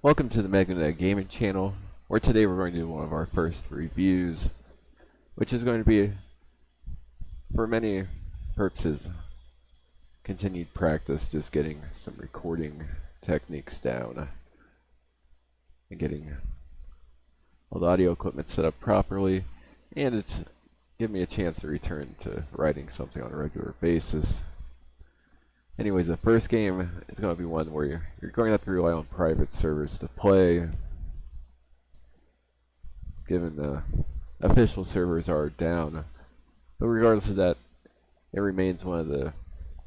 Welcome to the Meg Egg gaming channel, where today we're going to do one of our first reviews, which is going to be, for many purposes, continued practice, just getting some recording techniques down and getting all the audio equipment set up properly, and it's given me a chance to return to writing something on a regular basis. Anyways, the first game is going to be one where you're going to have to rely on private servers to play, given the official servers are down. But regardless of that, it remains one of the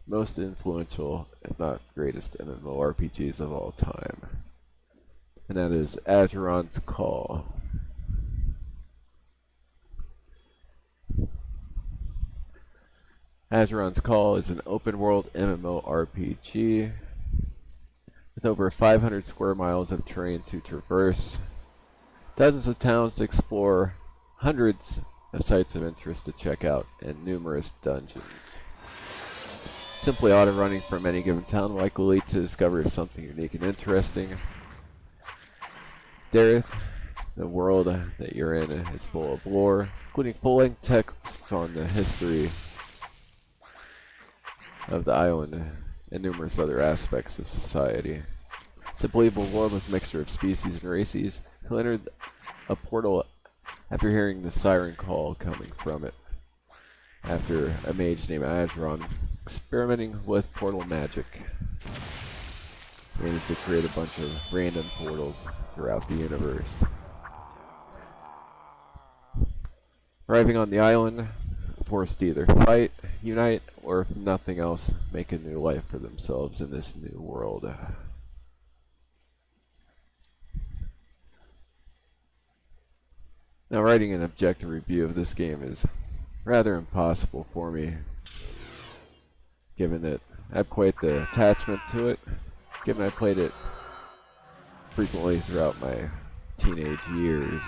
most influential, if not greatest, MMORPGs of all time. And that is Asheron's Call. Asheron's Call is an open-world MMORPG with over 500 square miles of terrain to traverse, dozens of towns to explore, hundreds of sites of interest to check out, and numerous dungeons. Simply auto-running from any given town will likely lead to discovery of something unique and interesting. Dareth, the world that you're in, is full of lore, including full-length texts on the history of the island and numerous other aspects of society. It's a believable world with a mixture of species and races who entered a portal after hearing the siren call coming from it, after a mage named Asheron, experimenting with portal magic, managed to create a bunch of random portals throughout the universe. Arriving on the island, forced to either fight, unite, or if nothing else, make a new life for themselves in this new world. Now, writing an objective review of this game is rather impossible for me, given that I have quite the attachment to it, given I played it frequently throughout my teenage years.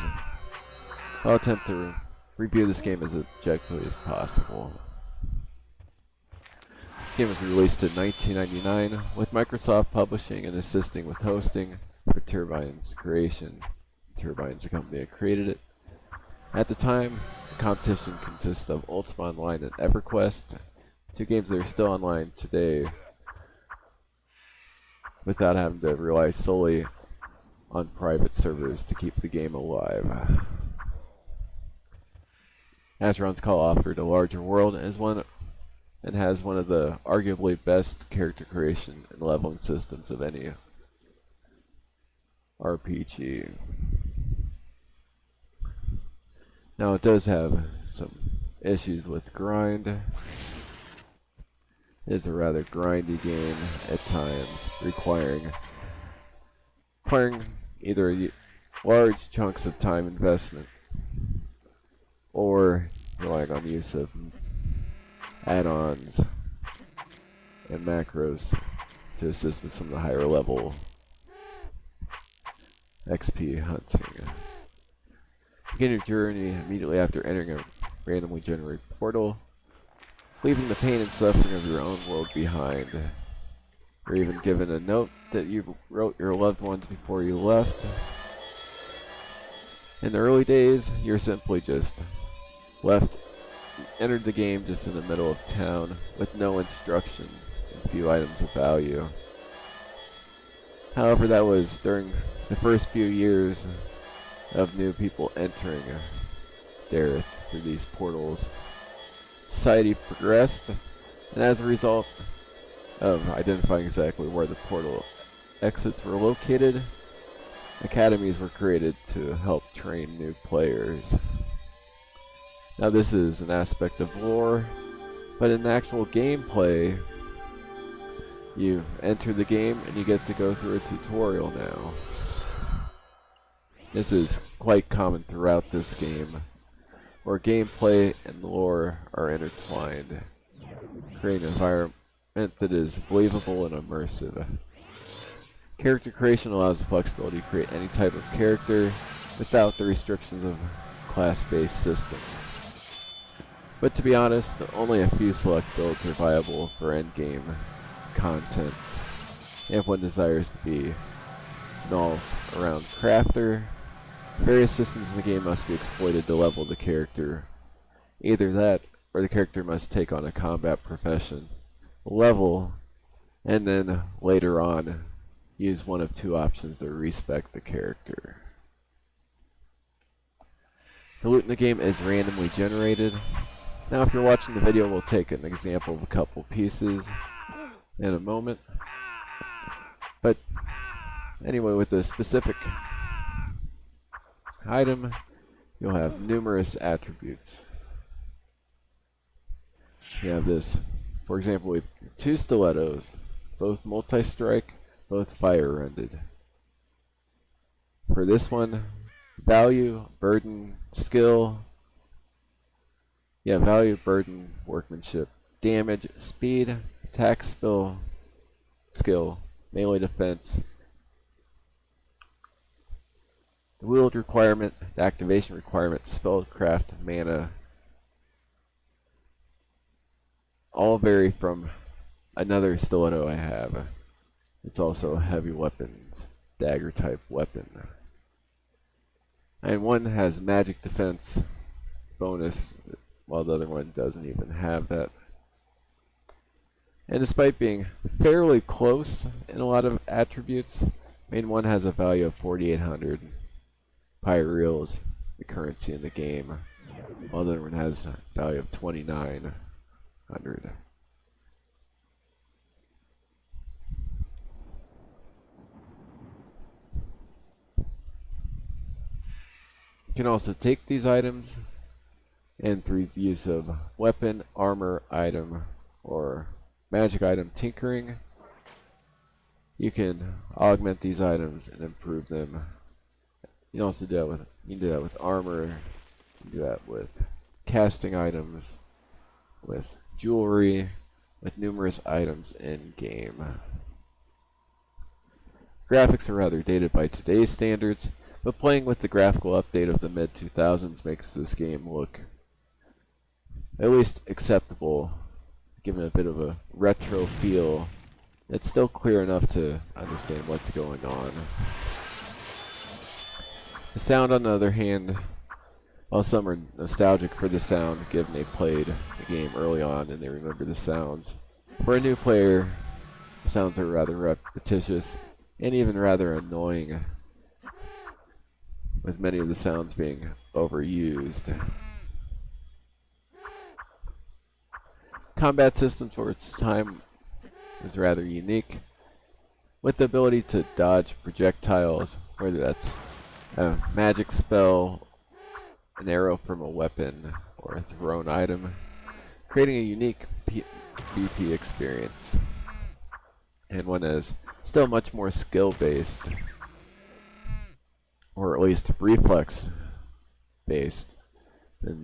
I'll attempt to review this game as objectively as possible. This game was released in 1999, with Microsoft publishing and assisting with hosting for Turbine's creation. Turbine's the company that created it. At the time, the competition consists of Ultima Online and EverQuest, two games that are still online today, without having to rely solely on private servers to keep the game alive. Asheron's Call offered a larger world and has one of the arguably best character creation and leveling systems of any RPG. Now, it does have some issues with grind. It is a rather grindy game at times, requiring either large chunks of time investment or relying on the use of add-ons and macros to assist with some of the higher level XP hunting. Begin your journey immediately after entering a randomly generated portal, leaving the pain and suffering of your own world behind. You're even given a note that you wrote your loved ones before you left. In the early days, you're simply just entered the game just in the middle of town with no instruction and few items of value. However, that was during the first few years of new people entering Dareth through these portals. Society progressed, and as a result of identifying exactly where the portal exits were located, academies were created to help train new players. Now, this is an aspect of lore, but in actual gameplay, you enter the game and you get to go through a tutorial now. This is quite common throughout this game, where gameplay and lore are intertwined, creating an environment that is believable and immersive. Character creation allows the flexibility to create any type of character without the restrictions of class-based systems. But to be honest, only a few select builds are viable for endgame content, if one desires to be an all-around crafter. Various systems in the game must be exploited to level the character. Either that, or the character must take on a combat profession, level, and then later on use one of two options to respec the character. The loot in the game is randomly generated. Now if you're watching the video, we'll take an example of a couple pieces in a moment. But anyway, with the specific item, you'll have numerous attributes. You have this, for example, with two stilettos, both multi-strike, both fire-ended. For this one, value, burden, skill. Yeah, value, burden, workmanship, damage, speed, attack, skill, melee defense. The wield requirement, the activation requirement, spellcraft, mana, all vary from another stiletto I have. It's also a heavy weapons, dagger type weapon. And one has magic defense bonus, while the other one doesn't even have that. And despite being fairly close in a lot of attributes, main one has a value of 4,800 pyreals, the currency in the game, while the other one has a value of 2,900. You can also take these items and through the use of weapon, armor, item, or magic item tinkering, you can augment these items and improve them. You can also do that with armor, you can do that with casting items, with jewelry, with numerous items in game. Graphics are rather dated by today's standards, but playing with the graphical update of the mid-2000s makes this game look at least acceptable, given a bit of a retro feel. It's still clear enough to understand what's going on. The sound, on the other hand, while some are nostalgic for the sound given they played the game early on and they remember the sounds, for a new player, the sounds are rather repetitious and even rather annoying, with many of the sounds being overused. Combat system for its time is rather unique, with the ability to dodge projectiles, whether that's a magic spell, an arrow from a weapon, or a thrown item, creating a unique BP experience, and one that is still much more skill-based, or at least reflex-based, than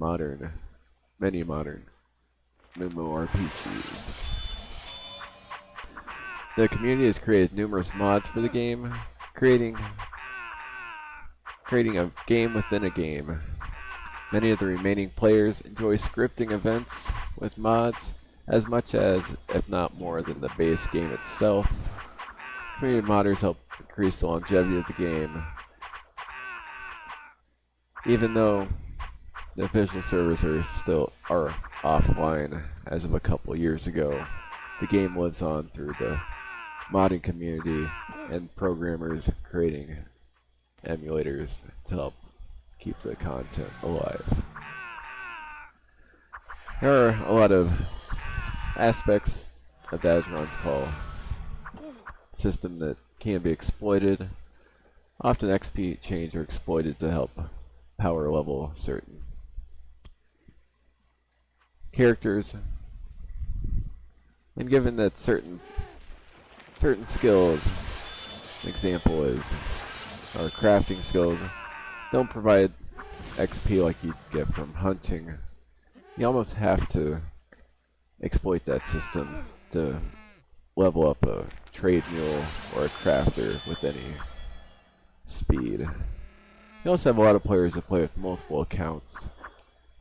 many modern MMORPGs. The community has created numerous mods for the game, creating a game within a game. Many of the remaining players enjoy scripting events with mods as much as, if not more than, the base game itself. Community modders help increase the longevity of the game. Even though the official servers are offline as of a couple years ago, the game lives on through the modding community and programmers creating emulators to help keep the content alive. There are a lot of aspects of the Asheron's Call system that can be exploited. Often XP chains are exploited to help power level certain characters, and given that certain skills, an example is our crafting skills, don't provide XP like you get from hunting, you almost have to exploit that system to level up a trade mule or a crafter with any speed. You also have a lot of players that play with multiple accounts.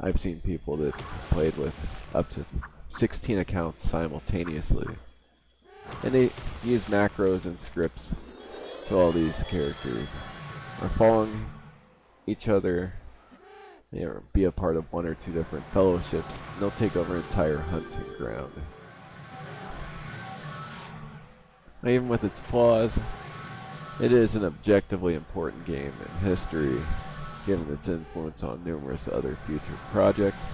I've seen people that played with up to 16 accounts simultaneously. And they use macros and scripts to So all these characters are following each other, be a part of one or two different fellowships, and they'll take over an entire hunting ground. Even with its flaws, it is an objectively important game in history, given its influence on numerous other future projects.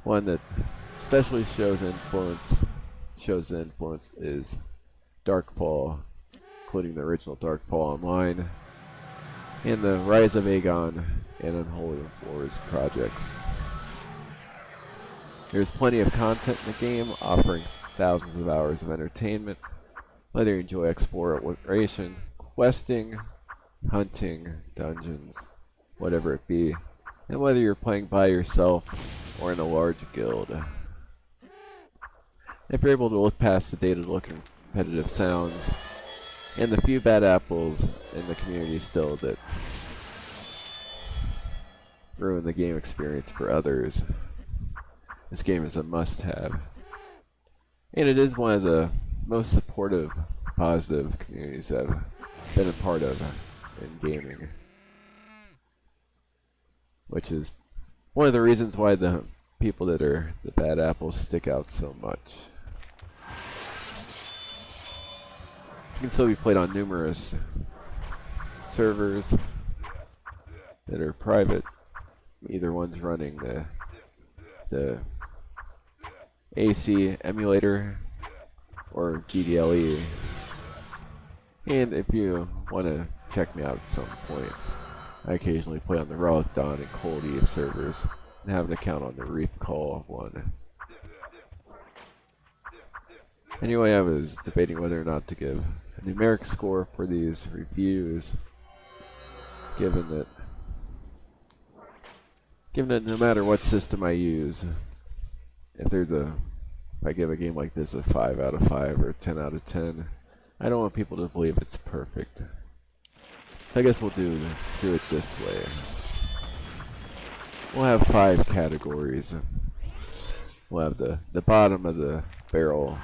One that especially shows influence is Darkfall, including the original Darkfall Online, and the Rise of Aegon and Unholy Wars projects. There's plenty of content in the game, offering thousands of hours of entertainment, whether you enjoy exploration, questing, hunting, dungeons, whatever it be, and whether you're playing by yourself or in a large guild. If you're able to look past the dated-looking repetitive sounds and the few bad apples in the community still that ruin the game experience for others, this game is a must-have. And it is one of the most supportive, positive communities I've been a part of in gaming, which is one of the reasons why the people that are the bad apples stick out so much. It can still be played on numerous servers that are private. Either one's running the AC emulator or GDLE. And if you want to check me out at some point, I occasionally play on the Relic Dawn and Cold Eve servers and have an account on the Reef Call one. Anyway, I was debating whether or not to give a numeric score for these reviews, given that no matter what system I use, if I give a game like this a 5 out of 5 or a 10 out of 10, I don't want people to believe it's perfect. So I guess we'll do it this way. We'll have 5 categories. We'll have the bottom of the barrel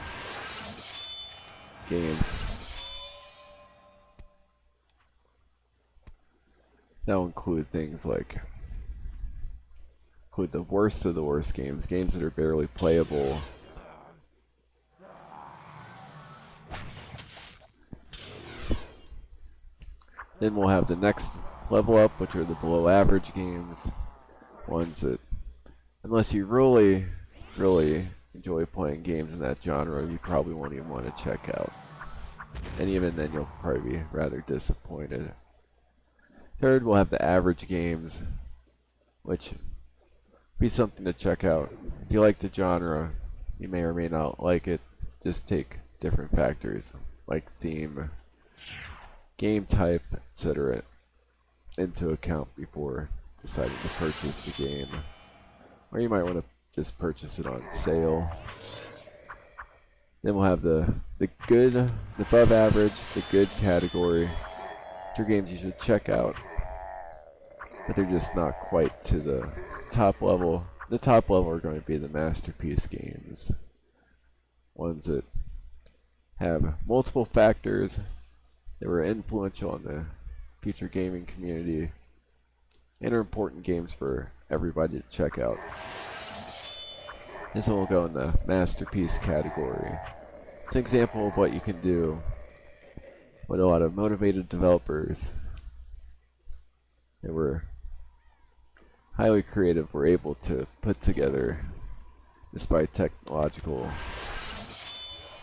games. That'll include things like the worst of the worst games that are barely playable. Then we'll have the next level up, which are the below average games. Ones that, unless you really, really enjoy playing games in that genre, you probably won't even want to check out. And even then, you'll probably be rather disappointed. Third, we'll have the average games, which be something to check out. If you like the genre, you may or may not like it. Just take different factors like theme, game type, etc. into account before deciding to purchase the game. Or you might want to just purchase it on sale. Then we'll have the good, the above average, the good category, which are games you should check out, but they're just not quite to the top level. The top level are going to be the masterpiece games. Ones that have multiple factors that were influential on the future gaming community and are important games for everybody to check out. This one will go in the masterpiece category. It's an example of what you can do with a lot of motivated developers that were highly creative were able to put together, despite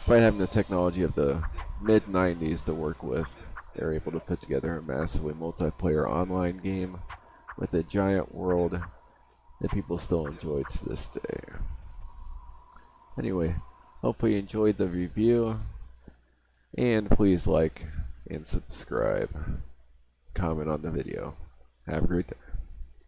having the technology of the mid-90s to work with. They were able to put together a massively multiplayer online game with a giant world that people still enjoy to this day. Anyway, hopefully you enjoyed the review, and please like and subscribe, comment on the video. Have a great day.